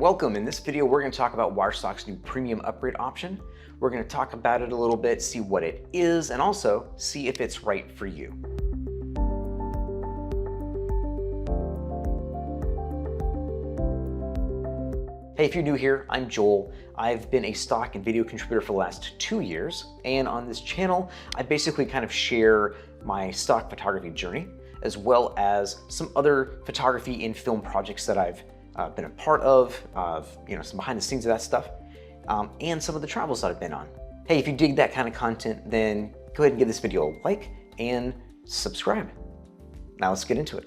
Welcome. In this video, we're going to talk about Wirestock's new premium upgrade option. We're going to talk about it a little bit, see what it is, and also see if it's right for you. Hey, if you're new here, I'm Joel. I've been a stock and video contributor for the last 2 years, and on this channel, I basically kind of share my stock photography journey, as well as some other photography and film projects that I've been a part of, some behind the scenes of that stuff, and some of the travels that I've been on. Hey, if you dig that kind of content, then go ahead and give this video a like and subscribe. Now let's get into it.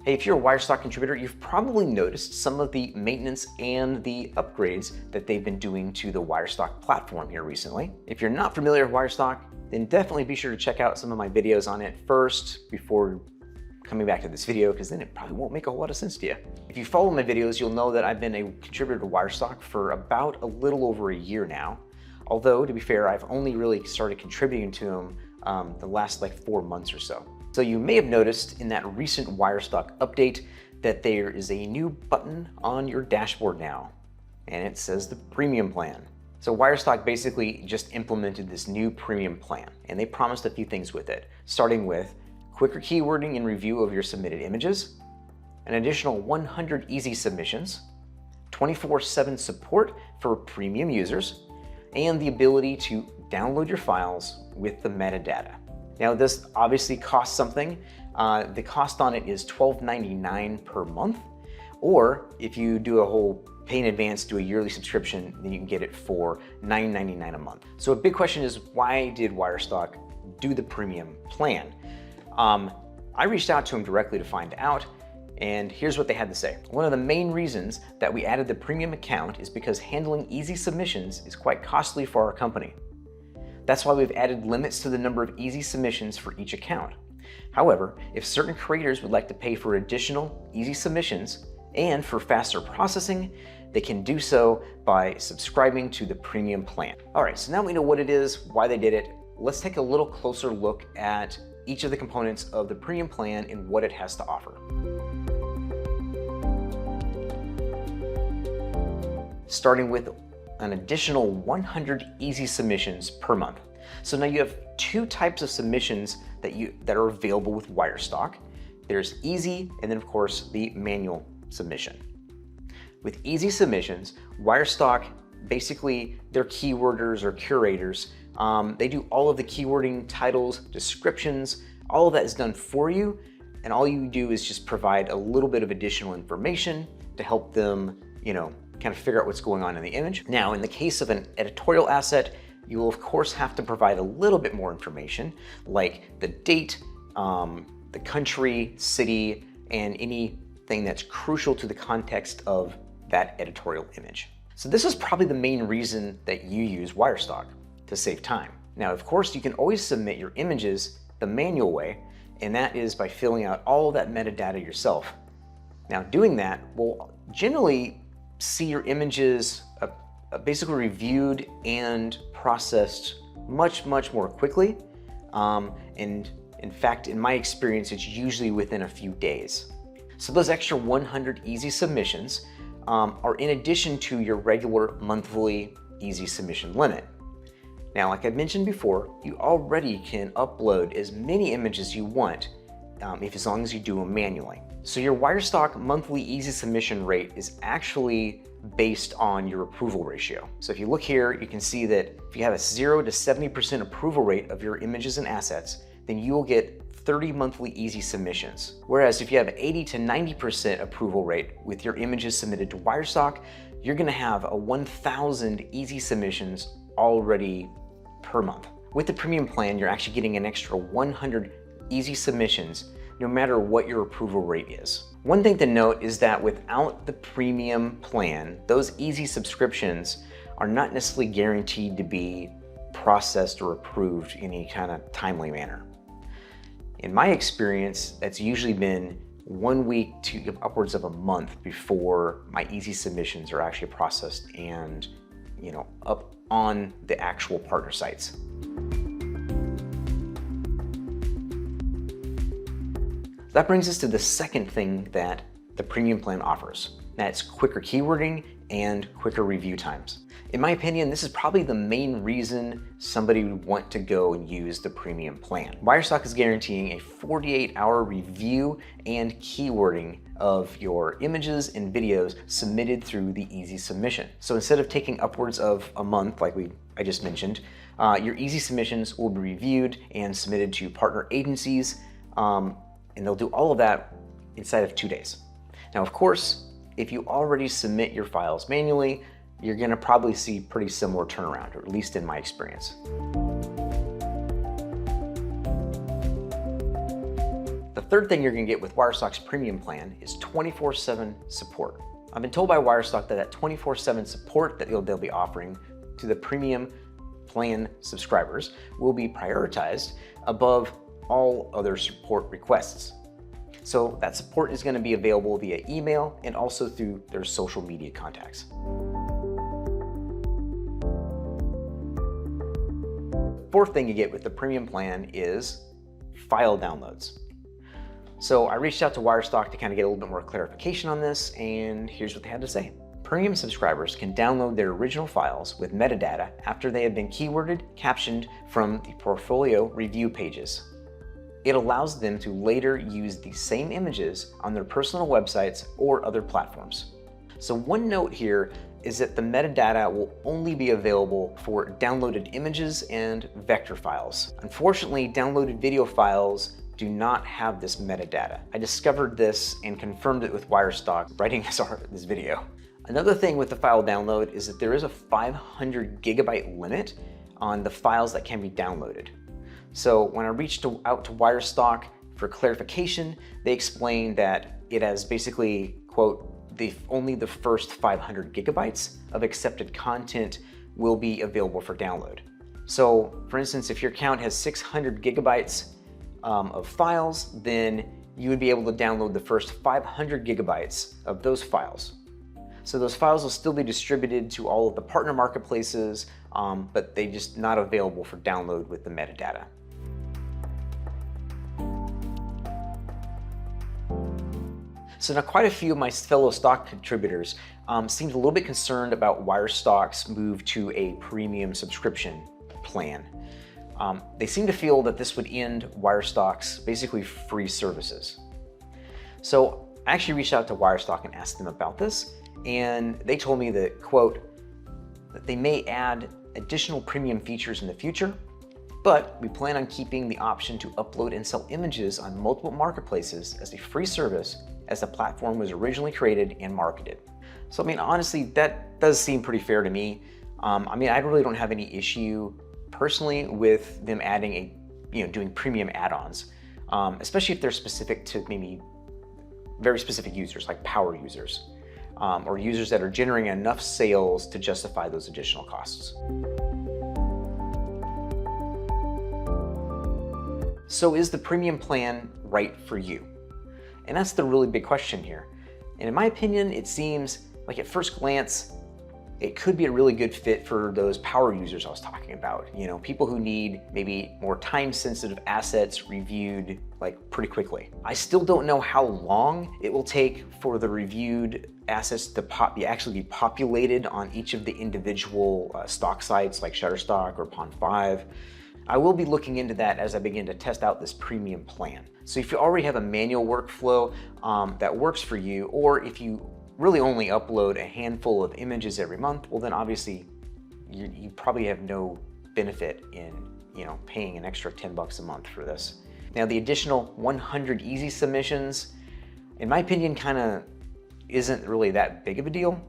Hey, if you're a Wirestock contributor, you've probably noticed some of the maintenance and the upgrades that they've been doing to the Wirestock platform here recently. If you're not familiar with Wirestock, then definitely be sure to check out some of my videos on it first before coming back to this video, because then it probably won't make a whole lot of sense to you. If you follow my videos, you'll know that I've been a contributor to Wirestock for about a little over a year now. Although, to be fair, I've only really started contributing to them the last like 4 months or so. So you may have noticed in that recent Wirestock update that there is a new button on your dashboard now, and it says the premium plan. So Wirestock basically just implemented this new premium plan, and they promised a few things with it, starting with quicker keywording and review of your submitted images, an additional 100 easy submissions, 24/7 support for premium users, and the ability to download your files with the metadata. Now this obviously costs something. The cost on it is $12.99 per month, or if you do a whole pay in advance, do a yearly subscription, then you can get it for $9.99 a month. So a big question is, why did Wirestock do the premium plan? I reached out to them directly to find out, and here's what they had to say. One of the main reasons that we added the premium account is because handling easy submissions is quite costly for our company. That's why we've added limits to the number of easy submissions for each account. However, if certain creators would like to pay for additional easy submissions and for faster processing, they can do so by subscribing to the premium plan. All right, so now we know what it is, why they did it. Let's take a little closer look at each of the components of the premium plan and what it has to offer. Starting with an additional 100 easy submissions per month. So now you have two types of submissions that are available with Wirestock. There's easy, and then of course the manual submission. With easy submissions, Wirestock, basically they're keyworders or curators. They do all of the keywording, titles, descriptions, all of that is done for you, and all you do is just provide a little bit of additional information to help them, kind of figure out what's going on in the image. Now, in the case of an editorial asset, you will of course have to provide a little bit more information, like the date, the country, city, and anything that's crucial to the context of that editorial image. So this is probably the main reason that you use Wirestock, to save time. Now, of course, you can always submit your images the manual way, and that is by filling out all of that metadata yourself. Now, doing that will generally see your images basically reviewed and processed much more quickly. And in fact, in my experience, it's usually within a few days. So those extra 100 easy submissions are in addition to your regular monthly easy submission limit. Now, like I mentioned before, you already can upload as many images you want as long as you do them manually. So your Wirestock monthly easy submission rate is actually based on your approval ratio. So if you look here, you can see that if you have a 0 to 70% approval rate of your images and assets, then you will get 30 monthly easy submissions. Whereas if you have 80 to 90% approval rate with your images submitted to Wirestock, you're gonna have a 1,000 easy submissions already per month. With the premium plan, you're actually getting an extra 100 easy submissions no matter what your approval rate is. One thing to note is that without the premium plan, those easy subscriptions are not necessarily guaranteed to be processed or approved in any kind of timely manner. In my experience, that's usually been 1 week to upwards of a month before my easy submissions are actually processed and up on the actual partner sites. That brings us to the second thing that the premium plan offers. That's quicker keywording and quicker review times. In my opinion, this is probably the main reason somebody would want to go and use the premium plan. Wirestock is guaranteeing a 48-hour review and keywording of your images and videos submitted through the easy submission. So instead of taking upwards of a month, like I just mentioned, your easy submissions will be reviewed and submitted to partner agencies, and they'll do all of that inside of 2 days. Now, of course, if you already submit your files manually, you're gonna probably see pretty similar turnaround, or at least in my experience. The third thing you're gonna get with Wirestock's premium plan is 24/7 support. I've been told by Wirestock that 24/7 support that they'll be offering to the premium plan subscribers will be prioritized above all other support requests. So that support is going to be available via email and also through their social media contacts. The fourth thing you get with the premium plan is file downloads. So I reached out to Wirestock to kind of get a little bit more clarification on this, and here's what they had to say. Premium subscribers can download their original files with metadata after they have been keyworded, captioned from the portfolio review pages. It allows them to later use the same images on their personal websites or other platforms. So one note here is that the metadata will only be available for downloaded images and vector files. Unfortunately, downloaded video files do not have this metadata. I discovered this and confirmed it with Wirestock writing this video. Another thing with the file download is that there is a 500 gigabyte limit on the files that can be downloaded. So when I reached out to Wirestock for clarification, they explained that it has basically, quote, only the first 500 gigabytes of accepted content will be available for download. So for instance, if your account has 600 gigabytes of files, then you would be able to download the first 500 gigabytes of those files. So those files will still be distributed to all of the partner marketplaces, but they're just not available for download with the metadata. So now quite a few of my fellow stock contributors seemed a little bit concerned about Wirestock's move to a premium subscription plan. They seem to feel that this would end Wirestock's basically free services. So I actually reached out to Wirestock and asked them about this, and they told me that, quote, that they may add additional premium features in the future, but we plan on keeping the option to upload and sell images on multiple marketplaces as a free service as the platform was originally created and marketed. So I mean, honestly, that does seem pretty fair to me. I mean, I really don't have any issue personally with them adding doing premium add-ons, especially if they're specific to maybe very specific users like power users, or users that are generating enough sales to justify those additional costs. So is the premium plan right for you? And that's the really big question here. And in my opinion, it seems like at first glance, it could be a really good fit for those power users I was talking about. People who need maybe more time-sensitive assets reviewed like pretty quickly. I still don't know how long it will take for the reviewed assets to actually be populated on each of the individual stock sites like Shutterstock or Pond5. I will be looking into that as I begin to test out this premium plan. So if you already have a manual workflow that works for you, or if you really only upload a handful of images every month, well then obviously you probably have no benefit in paying an extra 10 bucks a month for this. Now the additional 100 easy submissions, in my opinion, kind of isn't really that big of a deal.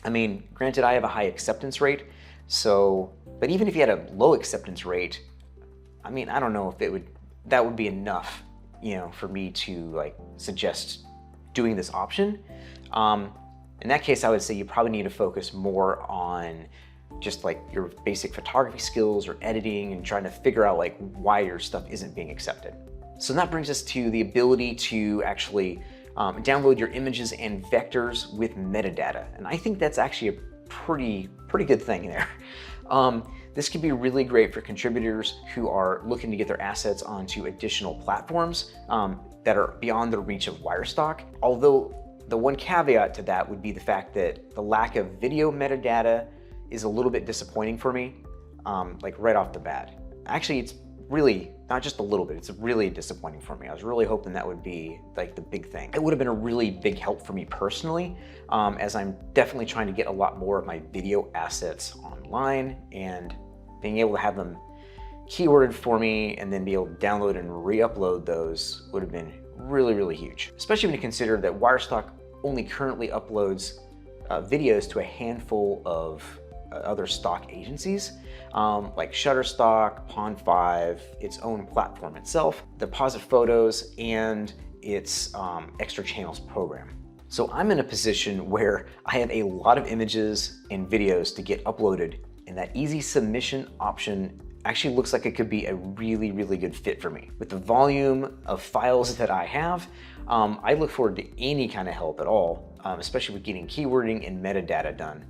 I mean, granted, I have a high acceptance rate, but even if you had a low acceptance rate, I mean, I don't know if that would be enough, for me to suggest doing this option. In that case, I would say you probably need to focus more on just your basic photography skills or editing and trying to figure out why your stuff isn't being accepted. So that brings us to the ability to actually download your images and vectors with metadata. And I think that's actually a pretty good thing there. This could be really great for contributors who are looking to get their assets onto additional platforms that are beyond the reach of Wirestock. Although The one caveat to that would be the fact that the lack of video metadata is a little bit disappointing for me, like right off the bat. Actually, it's really not just a little bit, it's really disappointing for me. I was really hoping that would be like the big thing. It would have been a really big help for me personally, as I'm definitely trying to get a lot more of my video assets online, and being able to have them keyworded for me and then be able to download and re-upload those would have been really, really huge. Especially when you consider that Wirestock only currently uploads videos to a handful of other stock agencies, like Shutterstock, Pond5, its own platform itself, Deposit Photos, and its extra channels program. So I'm in a position where I have a lot of images and videos to get uploaded, and that easy submission option actually looks like it could be a really, really good fit for me. With the volume of files that I have, I look forward to any kind of help at all, especially with getting keywording and metadata done,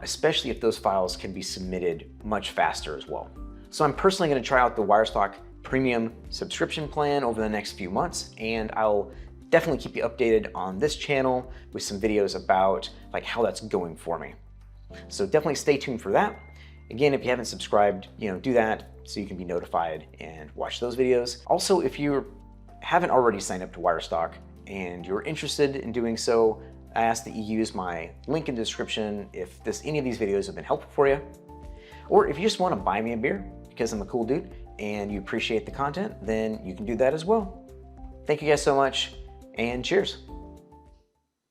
especially if those files can be submitted much faster as well. So I'm personally gonna try out the Wirestock Premium subscription plan over the next few months, and I'll definitely keep you updated on this channel with some videos about like how that's going for me. So definitely stay tuned for that. Again, if you haven't subscribed, do that so you can be notified and watch those videos. Also, if you haven't already signed up to Wirestock and you're interested in doing so, I ask that you use my link in the description if any of these videos have been helpful for you. Or if you just want to buy me a beer because I'm a cool dude and you appreciate the content, then you can do that as well. Thank you guys so much, and cheers.